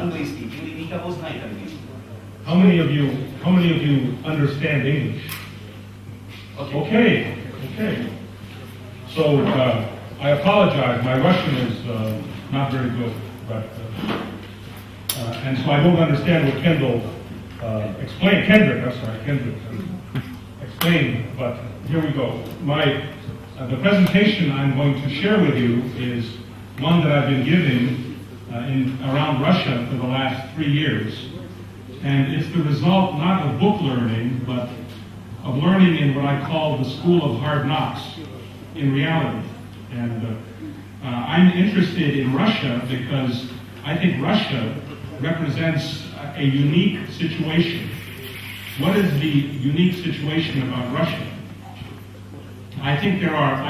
английский, или никого знает английский. How many of you understand English? Okay. So I apologize. My Russian is not very good, but and so I don't understand what Kendrick explained. But here we go. The presentation I'm going to share with you is one that I've been giving around Russia for the last 3 years. And it's the result not of book learning, but of learning in what I call the school of hard knocks in reality. And I'm interested in Russia because I think Russia represents a unique situation. What is the unique situation about Russia? I think there are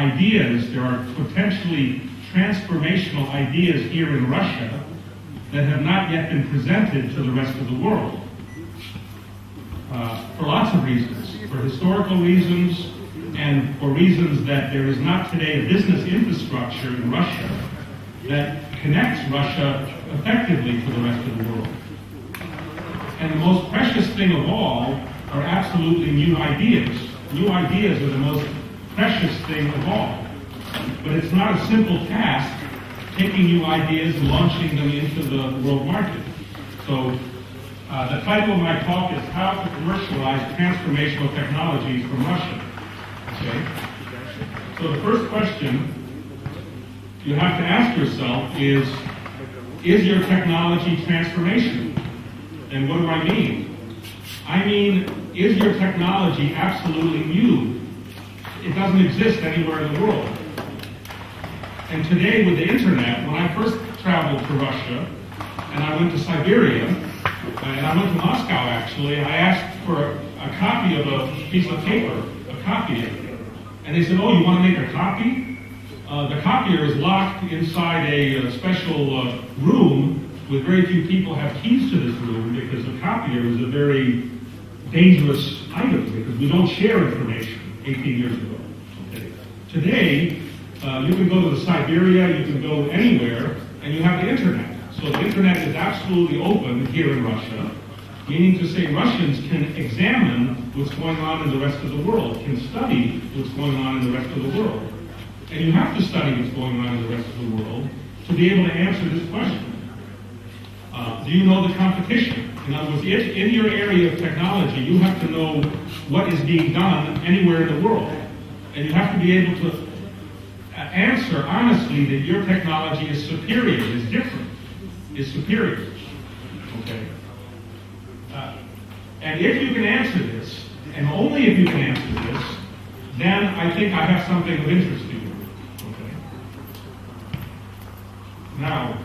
potentially transformational ideas here in Russia that have not yet been presented to the rest of the world. For lots of reasons, for historical reasons, and for reasons that there is not today a business infrastructure in Russia that connects Russia effectively to the rest of the world. And the most precious thing of all are absolutely new ideas. New ideas are the most precious thing of all. But it's not a simple task taking new ideas and launching them into the world market. So the title of my talk is How to Commercialize Transformational Technologies from Russia. Okay? So the first question you have to ask yourself is your technology transformational? And what do I mean? I mean, is your technology absolutely new? It doesn't exist anywhere in the world. And today with the internet, when I first traveled to Russia, and I went to Siberia, and I went to Moscow actually, I asked for a copy of a piece of paper, a copy of it. And they said, oh, you want to make a copy? The copier is locked inside a special room with very few people have keys to this room because the copier is a very dangerous item because we don't share information 18 years ago. Okay. Today, you can go to the Siberia, you can go anywhere, and you have the internet. So the internet is absolutely open here in Russia, meaning to say Russians can examine what's going on in the rest of the world, can study what's going on in the rest of the world. And you have to study what's going on in the rest of the world to be able to answer this question. Do you know the competition? In other words, in your area of technology, you have to know what is being done anywhere in the world. And you have to be able to answer honestly that your technology is superior, is different, is superior. Okay. And if you can answer this, and only if you can answer this, then I think I have something of interest to you. Okay. Now,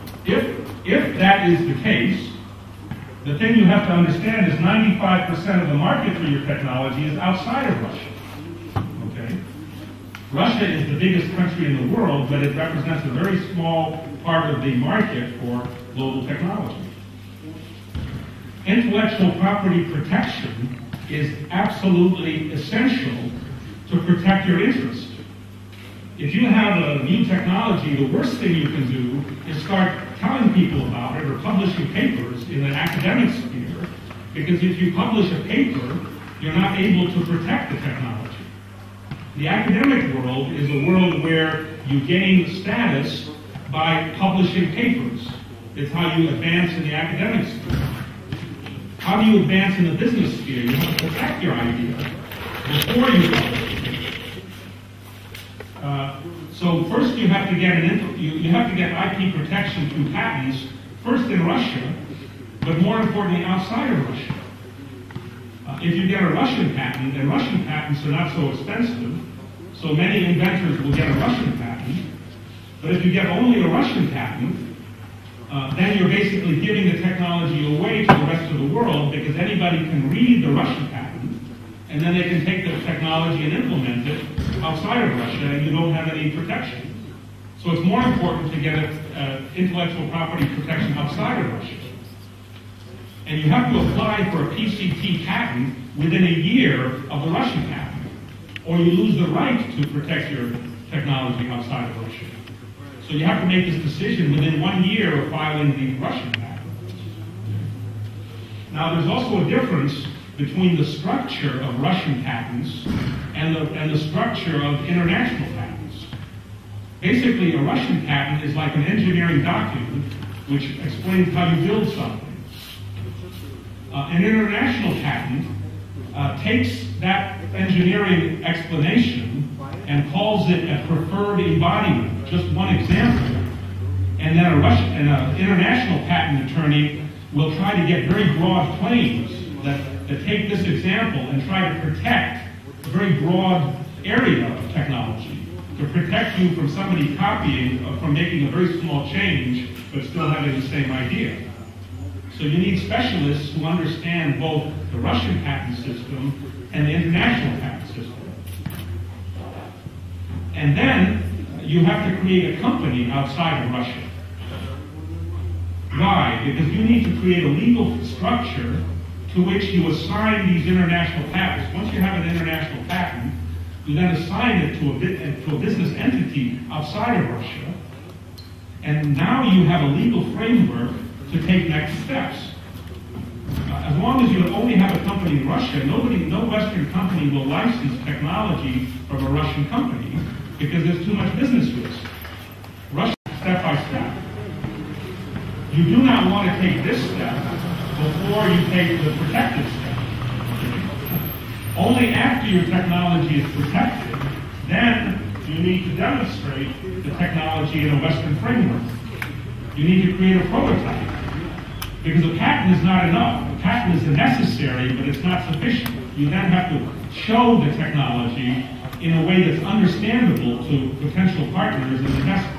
if that is the case, the thing you have to understand is 95% of the market for your technology is outside of Russia. Okay? Russia is the biggest country in the world, but it represents a very small part of the market for global technology. Intellectual property protection is absolutely essential to protect your interest. If you have a new technology, the worst thing you can do is start telling people about it or publishing papers in an academic sphere, because if you publish a paper, you're not able to protect the technology. The academic world is a world where you gain status by publishing papers. It's how you advance in the academic sphere. How do you advance in the business sphere? You have to protect your idea before you publish it. So first you have to get IP protection through patents, first in Russia, but more importantly outside of Russia. If you get a Russian patent, and Russian patents are not so expensive, so many inventors will get a Russian patent, but if you get only a Russian patent, then you're basically giving the technology away to the rest of the world because anybody can read the Russian patent, and then they can take the technology and implement it outside of Russia, and you don't have any protection. So it's more important to get intellectual property protection outside of Russia. And you have to apply for a PCT patent within a year of the Russian patent, or you lose the right to protect your technology outside of Russia. So you have to make this decision within 1 year of filing the Russian patent. Now, there's also a difference between the structure of Russian patents and the structure of international patents. Basically, a Russian patent is like an engineering document which explains how you build something. An international patent takes that engineering explanation and calls it a preferred embodiment, just one example. And then an international patent attorney will try to get very broad claims that take this example and try to protect a very broad area of technology, to protect you from somebody copying, from making a very small change, but still having the same idea. So you need specialists who understand both the Russian patent system and the international patent system. And then you have to create a company outside of Russia. Why? Because you need to create a legal structure to which you assign these international patents. Once you have an international patent, you then assign it to a business entity outside of Russia, and now you have a legal framework to take next steps. As long as you only have a company in Russia, no Western company will license technology from a Russian company because there's too much business risk. Russia, step by step. You do not want to take this step before you take the protected step. Only after your technology is protected, then you need to demonstrate the technology in a Western framework. You need to create a prototype. Because a patent is not enough. A patent is necessary, but it's not sufficient. You then have to show the technology in a way that's understandable to potential partners and investors.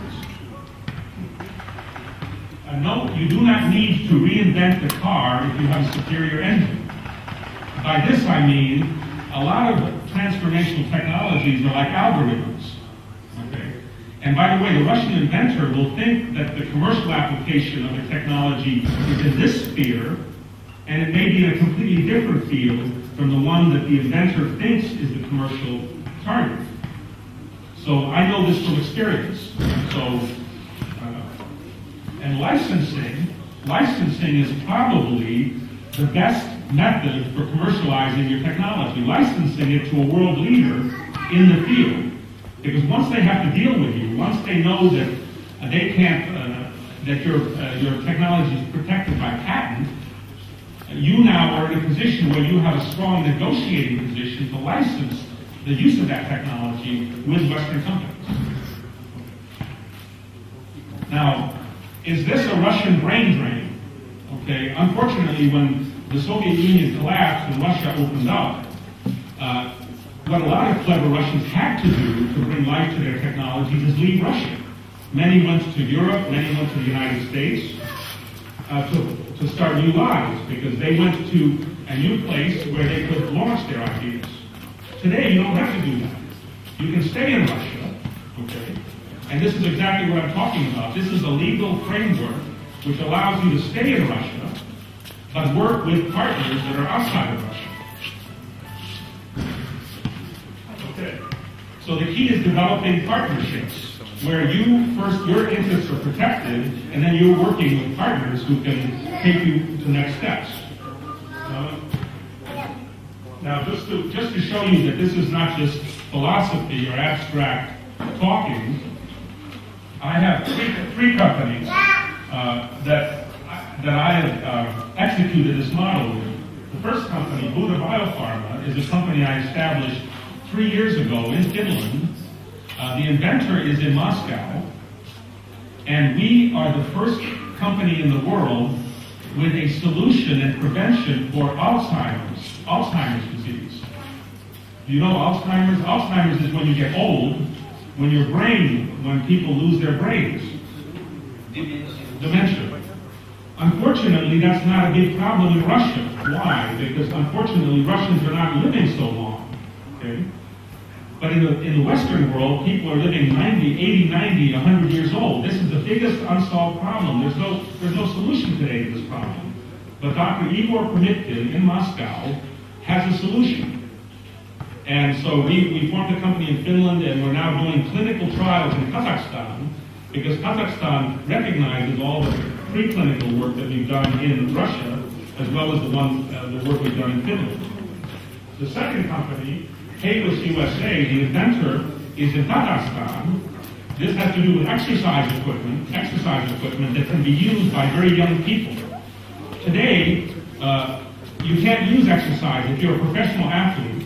No, you do not need to reinvent the car if you have a superior engine. By this I mean, a lot of transformational technologies are like algorithms. Okay? And by the way, the Russian inventor will think that the commercial application of the technology is in this sphere, and it may be in a completely different field from the one that the inventor thinks is the commercial target. So I know this from experience. And licensing is probably the best method for commercializing your technology. Licensing it to a world leader in the field. Because once they have to deal with you, once they know that they can't, that your technology is protected by patent, you now are in a position where you have a strong negotiating position to license the use of that technology with Western companies. Now, is this a Russian brain drain? Okay, unfortunately, when the Soviet Union collapsed and Russia opened up, what a lot of clever Russians had to do to bring life to their technologies is leave Russia. Many went to Europe, many went to the United States to start new lives because they went to a new place where they could launch their ideas. Today, you don't have to do that. You can stay in Russia, okay? And this is exactly what I'm talking about. This is a legal framework which allows you to stay in Russia, but work with partners that are outside of Russia. Okay. So the key is developing partnerships where your interests are protected, and then you're working with partners who can take you to next steps. Now, just to show you that this is not just philosophy or abstract talking, I have three companies that I have executed this model with. The first company, Buddha Biopharma, is a company I established 3 years ago in Finland. The inventor is in Moscow, and we are the first company in the world with a solution and prevention for Alzheimer's disease. Do you know Alzheimer's? Alzheimer's is when you get old, when people lose their brains. Dementia. Unfortunately, that's not a big problem in Russia. Why? Because unfortunately, Russians are not living so long. Okay? But in the Western world, people are living 90, 80, 90, 100 years old. This is the biggest unsolved problem. There's no solution today to this problem. But Dr. Igor Promitkin in Moscow has a solution. And so we formed a company in Finland, and we're now doing clinical trials in Kazakhstan, because Kazakhstan recognizes all the preclinical work that we've done in Russia, as well as the work we've done in Finland. The second company, Payless USA, the inventor is in Kazakhstan. This has to do with exercise equipment that can be used by very young people. Today, you can't use exercise if you're a professional athlete.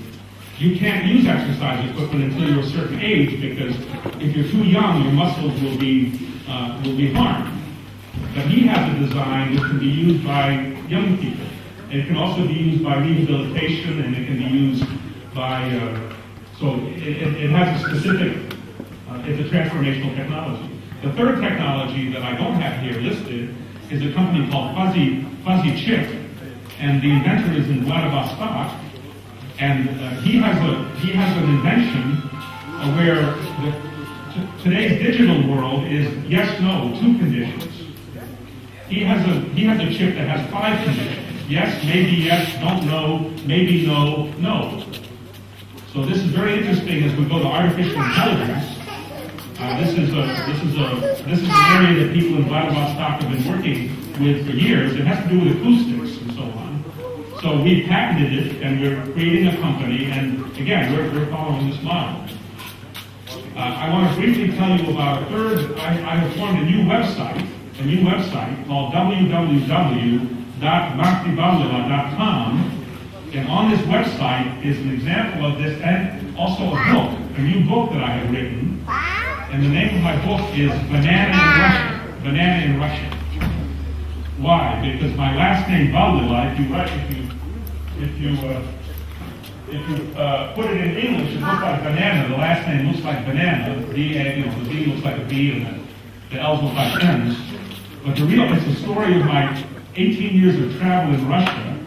You can't use exercise equipment until you're a certain age, because if you're too young, your muscles will be harmed. But he has a design which can be used by young people. And it can also be used by rehabilitation, and it can be used by, so it has a specific, it's a transformational technology. The third technology that I don't have here listed is a company called Fuzzy Chip, and the inventor is in Vladivostok, and he has an invention where today's digital world is yes, no, two conditions. He has a chip that has 5 conditions. Yes, maybe yes, don't know, maybe no, no. So this is very interesting as we go to artificial intelligence. This is an area that people in Vladivostok have been working with for years. It has to do with acoustics and so on. So we've patented it, and we're creating a company, and again, we're following this model. I want to briefly tell you about a third. I have formed a new website called www.vallilla.com, and on this website is an example of this, and also a book, a new book that I have written, and the name of my book is Banana in Russian. Why? Because my last name Vallilla, if you put it in English, it looks like banana. The last name looks like banana. The B looks like a B, and the L's look like N's. But it's the story of my 18 years of travel in Russia,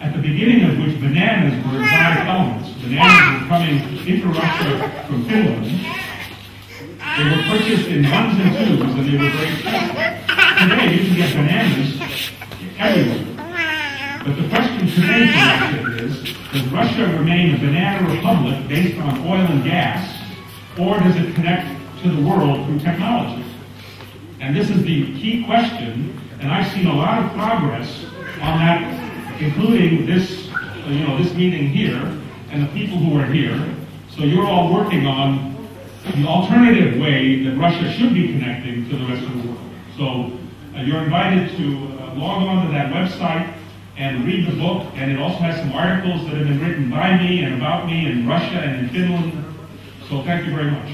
at the beginning of which bananas were exotic elements. Bananas were coming into Russia from Finland. They were purchased in ones and twos, and they were very expensive. Today, you can get bananas everywhere. But the question today for Russia is, does Russia remain a banana republic based on oil and gas, or does it connect to the world through technology? And this is the key question, and I've seen a lot of progress on that, including this, this meeting here, and the people who are here. So you're all working on the alternative way that Russia should be connecting to the rest of the world. So you're invited to log on to that website and read the book, and it also has some articles that have been written by me and about me in Russia and in Finland. So thank you very much.